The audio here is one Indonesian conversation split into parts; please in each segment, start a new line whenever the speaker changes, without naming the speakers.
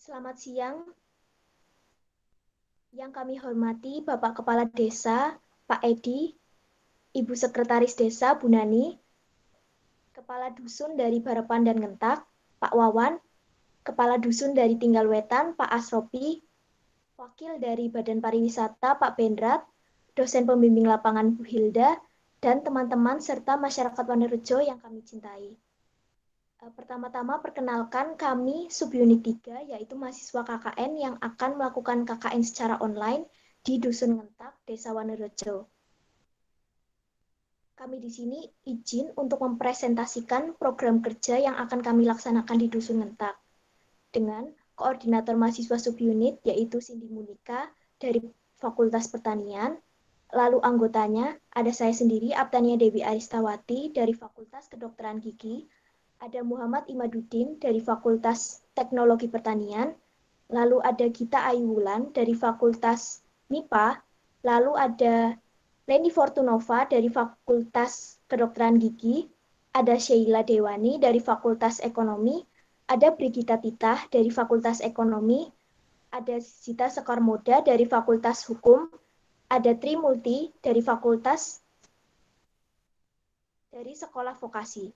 Selamat siang, yang kami hormati Bapak Kepala Desa, Pak Edi, Ibu Sekretaris Desa, Bu Nani, Kepala Dusun dari Barapan dan Ngentak, Pak Wawan, Kepala Dusun dari Tinggal Wetan, Pak Asropi, Wakil dari Badan Pariwisata, Pak Bendrat, dosen pembimbing lapangan Bu Hilda, dan teman-teman serta masyarakat Wonorejo yang kami cintai. Pertama-tama perkenalkan kami subunit 3, yaitu mahasiswa KKN yang akan melakukan KKN secara online di Dusun Ngentak, Desa Wonorejo. Kami di sini izin untuk mempresentasikan program kerja yang akan kami laksanakan di Dusun Ngentak dengan koordinator mahasiswa subunit yaitu Cindy Munika dari Fakultas Pertanian. Lalu anggotanya ada saya sendiri, Aptania Dewi Aristawati dari Fakultas Kedokteran Gigi, ada Muhammad Imaduddin dari Fakultas Teknologi Pertanian, lalu ada Gita Ayuwulan dari Fakultas MIPA, lalu ada Leni Fortunova dari Fakultas Kedokteran Gigi, ada Sheila Dewani dari Fakultas Ekonomi, ada Brigita Titah dari Fakultas Ekonomi, ada Zita Sekarmoda dari Fakultas Hukum, ada Trimulti dari Sekolah Vokasi.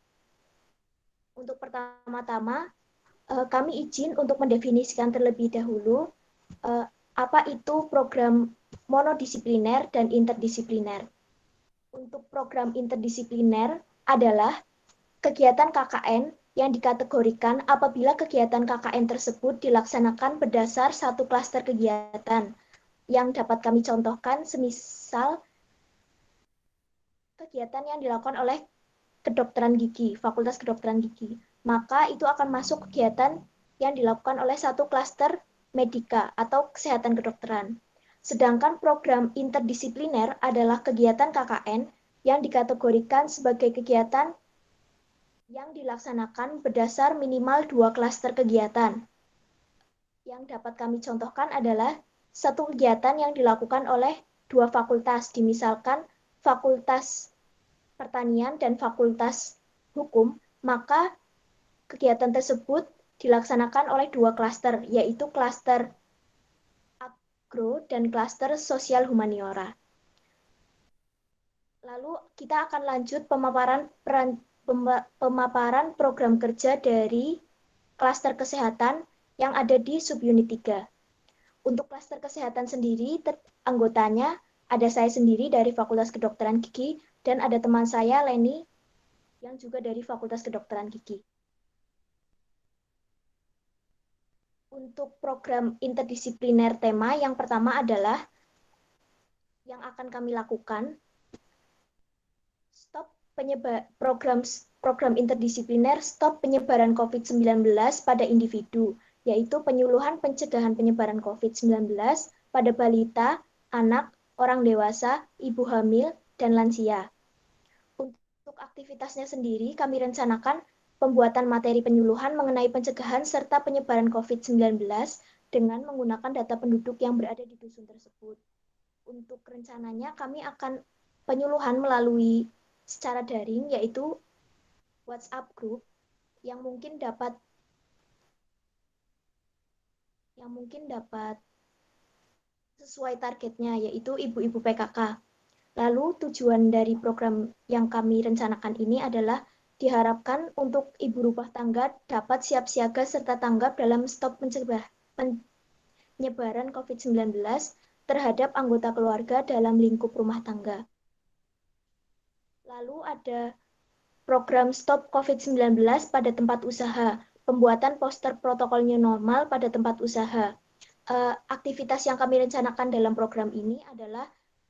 Untuk pertama-tama, kami izin untuk mendefinisikan terlebih dahulu apa itu program monodisipliner dan interdisipliner. Untuk program interdisipliner adalah kegiatan KKN yang dikategorikan apabila kegiatan KKN tersebut dilaksanakan berdasar satu klaster kegiatan yang dapat kami contohkan semisal kegiatan yang dilakukan oleh kedokteran gigi, Fakultas Kedokteran Gigi, maka itu akan masuk kegiatan yang dilakukan oleh satu klaster medika atau kesehatan kedokteran. Sedangkan program interdisipliner adalah kegiatan KKN yang dikategorikan sebagai kegiatan yang dilaksanakan berdasar minimal 2 klaster kegiatan. Yang dapat kami contohkan adalah satu kegiatan yang dilakukan oleh 2 fakultas, misalkan Fakultas Pertanian dan Fakultas Hukum, maka kegiatan tersebut dilaksanakan oleh 2 klaster, yaitu klaster agro dan klaster sosial humaniora. Lalu kita akan lanjut pemaparan program kerja dari klaster kesehatan yang ada di subunit 3. Untuk klaster kesehatan sendiri, anggotanya ada saya sendiri dari Fakultas Kedokteran Gigi dan ada teman saya, Leni, yang juga dari Fakultas Kedokteran Gigi. Untuk program interdisipliner tema, yang pertama adalah yang akan kami lakukan, stop program interdisipliner stop penyebaran COVID-19 pada individu, yaitu penyuluhan pencegahan penyebaran COVID-19 pada balita, anak, orang dewasa, ibu hamil, dan lansia. Untuk aktivitasnya sendiri, kami rencanakan pembuatan materi penyuluhan mengenai pencegahan serta penyebaran COVID-19 dengan menggunakan data penduduk yang berada di dusun tersebut. Untuk rencananya, kami akan penyuluhan melalui secara daring, yaitu WhatsApp group yang mungkin dapat sesuai targetnya, yaitu ibu-ibu PKK. Lalu tujuan dari program yang kami rencanakan ini adalah diharapkan untuk ibu rumah tangga dapat siap siaga serta tanggap dalam stop penyebaran COVID-19 terhadap anggota keluarga dalam lingkup rumah tangga. Lalu ada program stop COVID-19 pada tempat usaha, pembuatan poster protokol new normal pada tempat usaha. Aktivitas yang kami rencanakan dalam program ini adalah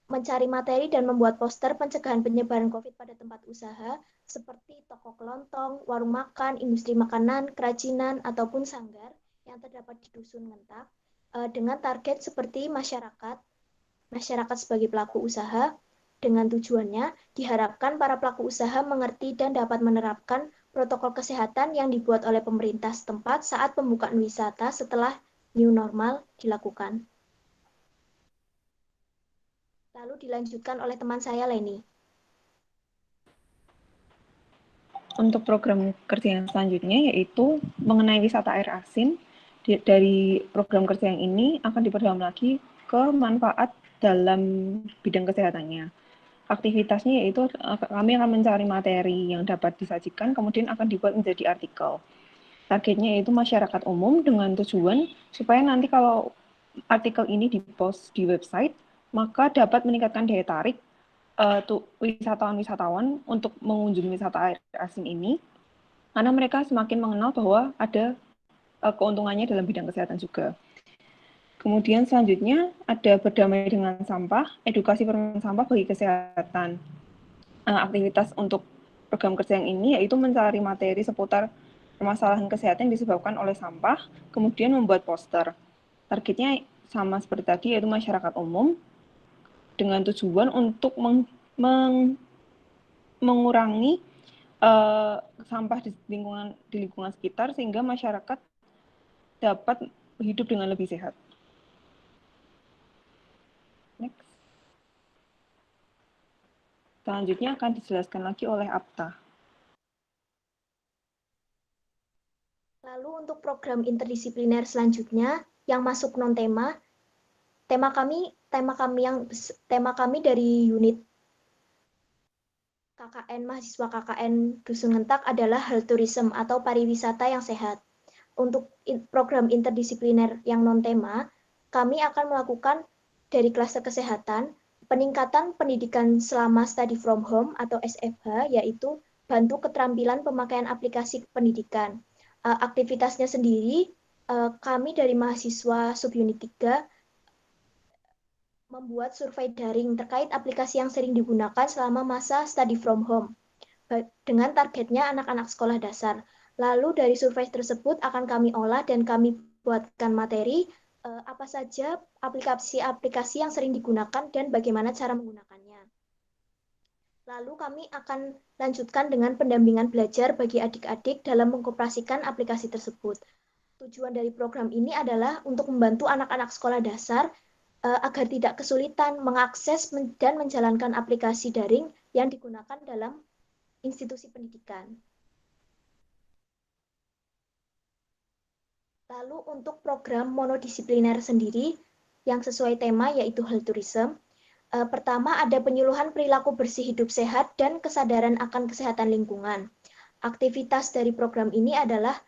mencari materi dan membuat poster pencegahan penyebaran COVID pada tempat usaha seperti toko kelontong, warung makan, industri makanan, kerajinan, ataupun sanggar yang terdapat di Dusun Ngentak dengan target seperti masyarakat sebagai pelaku usaha. Dengan tujuannya, diharapkan para pelaku usaha mengerti dan dapat menerapkan protokol kesehatan yang dibuat oleh pemerintah setempat saat pembukaan wisata setelah new normal dilakukan. Lalu dilanjutkan oleh teman saya, Leni.
Untuk program kerja yang selanjutnya yaitu mengenai wisata air asin dari program kerja yang ini akan diperdalam lagi ke manfaat dalam bidang kesehatannya. Aktivitasnya yaitu kami akan mencari materi yang dapat disajikan, kemudian akan dibuat menjadi artikel. Targetnya yaitu masyarakat umum dengan tujuan supaya nanti kalau artikel ini dipost di website, maka dapat meningkatkan daya tarik wisatawan-wisatawan untuk mengunjungi wisata air asin ini, karena mereka semakin mengenal bahwa ada keuntungannya dalam bidang kesehatan juga. Kemudian selanjutnya ada berdamai dengan sampah, edukasi penanganan sampah bagi kesehatan. Aktivitas untuk program kerja yang ini yaitu mencari materi seputar permasalahan kesehatan yang disebabkan oleh sampah, kemudian membuat poster. Targetnya sama seperti tadi, yaitu masyarakat umum, dengan tujuan untuk mengurangi sampah di lingkungan sekitar sehingga masyarakat dapat hidup dengan lebih sehat. Next. Selanjutnya akan dijelaskan lagi oleh Apta.
Lalu untuk program interdisipliner selanjutnya yang masuk non-tema, tema kami dari unit KKN mahasiswa KKN Dusun Ngentak adalah health tourism atau pariwisata yang sehat. Untuk program interdisipliner yang non-tema, kami akan melakukan dari klaster kesehatan, peningkatan pendidikan selama study from home atau SFH, yaitu bantu keterampilan pemakaian aplikasi pendidikan. Aktivitasnya sendiri, kami dari mahasiswa subunit 3 membuat survei daring terkait aplikasi yang sering digunakan selama masa study from home dengan targetnya anak-anak sekolah dasar. Lalu dari survei tersebut akan kami olah dan kami buatkan materi apa saja aplikasi-aplikasi yang sering digunakan dan bagaimana cara menggunakannya. Lalu kami akan lanjutkan dengan pendampingan belajar bagi adik-adik dalam mengoperasikan aplikasi tersebut. Tujuan dari program ini adalah untuk membantu anak-anak sekolah dasar agar tidak kesulitan mengakses dan menjalankan aplikasi daring yang digunakan dalam institusi pendidikan. Lalu untuk program monodisipliner sendiri yang sesuai tema yaitu health tourism, pertama ada penyuluhan perilaku bersih hidup sehat dan kesadaran akan kesehatan lingkungan. Aktivitas dari program ini adalah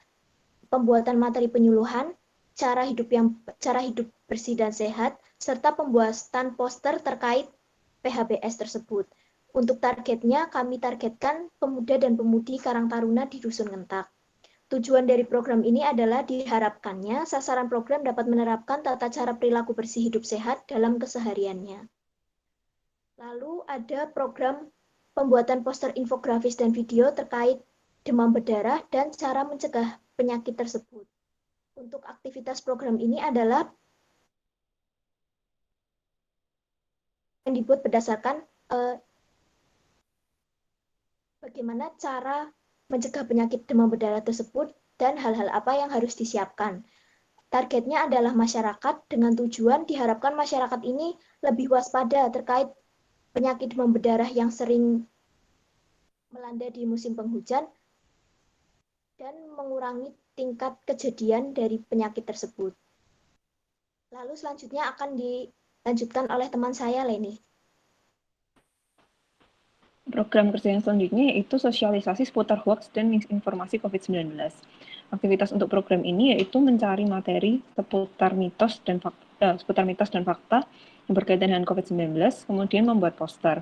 pembuatan materi penyuluhan, cara hidup bersih dan sehat, serta pembuatan poster terkait PHBS tersebut. Untuk targetnya, kami targetkan pemuda dan pemudi Karang Taruna di Dusun Ngentak. Tujuan dari program ini adalah diharapkannya sasaran program dapat menerapkan tata cara perilaku bersih hidup sehat dalam kesehariannya. Lalu ada program pembuatan poster infografis dan video terkait demam berdarah dan cara mencegah penyakit tersebut. Untuk aktivitas program ini adalah yang dibuat berdasarkan bagaimana cara mencegah penyakit demam berdarah tersebut dan hal-hal apa yang harus disiapkan. Targetnya adalah masyarakat dengan tujuan diharapkan masyarakat ini lebih waspada terkait penyakit demam berdarah yang sering melanda di musim penghujan dan mengurangi tingkat kejadian dari penyakit tersebut. Lalu selanjutnya akan dilanjutkan oleh teman saya, Leni.
Program kerja yang selanjutnya yaitu sosialisasi seputar hoax dan misinformasi COVID-19. Aktivitas untuk program ini yaitu mencari materi seputar mitos dan fakta yang berkaitan dengan COVID-19, kemudian membuat poster.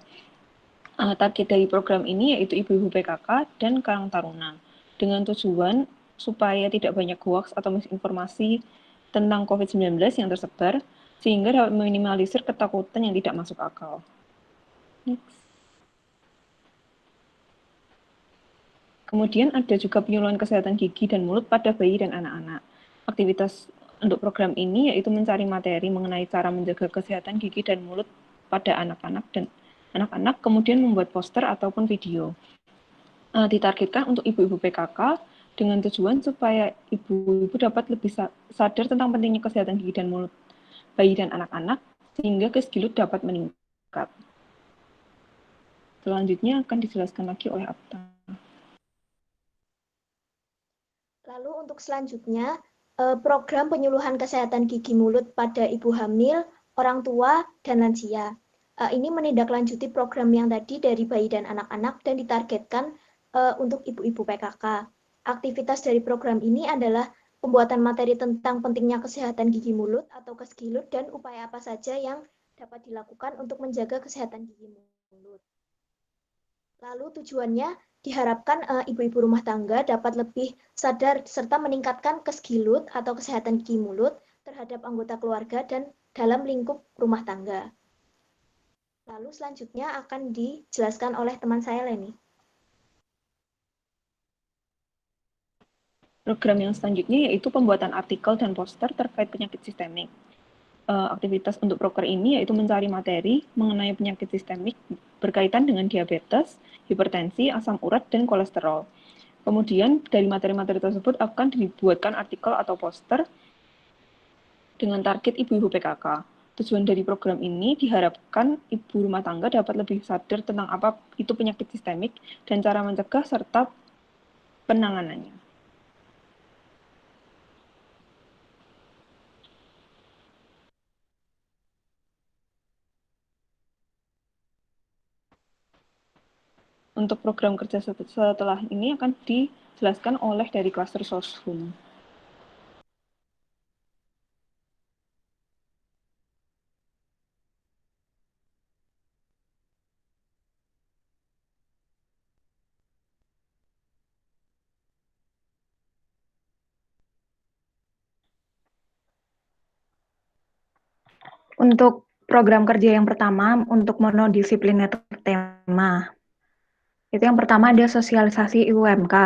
Target dari program ini yaitu ibu-ibu PKK dan Karang Taruna, dengan tujuan supaya tidak banyak hoax atau misinformasi tentang COVID-19 yang tersebar, sehingga dapat meminimalisir ketakutan yang tidak masuk akal. Next. Kemudian ada juga penyuluhan kesehatan gigi dan mulut pada bayi dan anak-anak. Aktivitas untuk program ini yaitu mencari materi mengenai cara menjaga kesehatan gigi dan mulut pada anak-anak, kemudian membuat poster ataupun video. Ditargetkan untuk ibu-ibu PKK dengan tujuan supaya ibu-ibu dapat lebih sadar tentang pentingnya kesehatan gigi dan mulut bayi dan anak-anak, sehingga keskilut dapat meningkat. Selanjutnya akan dijelaskan lagi oleh Apta.
Lalu untuk selanjutnya, program penyuluhan kesehatan gigi mulut pada ibu hamil, orang tua, dan lansia. Ini menindaklanjuti program yang tadi dari bayi dan anak-anak dan ditargetkan untuk ibu-ibu PKK. Aktivitas dari program ini adalah pembuatan materi tentang pentingnya kesehatan gigi mulut atau keskilut dan upaya apa saja yang dapat dilakukan untuk menjaga kesehatan gigi mulut. Lalu tujuannya diharapkan ibu-ibu rumah tangga dapat lebih sadar serta meningkatkan keskilut atau kesehatan gigi mulut terhadap anggota keluarga dan dalam lingkup rumah tangga. Lalu selanjutnya akan dijelaskan oleh teman saya Leni.
Program yang selanjutnya yaitu pembuatan artikel dan poster terkait penyakit sistemik. Aktivitas untuk proker ini yaitu mencari materi mengenai penyakit sistemik berkaitan dengan diabetes, hipertensi, asam urat, dan kolesterol. Kemudian dari materi-materi tersebut akan dibuatkan artikel atau poster dengan target ibu-ibu PKK. Tujuan dari program ini diharapkan ibu rumah tangga dapat lebih sadar tentang apa itu penyakit sistemik dan cara mencegah serta penanganannya. Untuk program kerja setelah ini akan dijelaskan oleh dari klaster Soshum.
Untuk program kerja yang pertama, untuk monodisipliner tema, itu yang pertama ada sosialisasi UMK.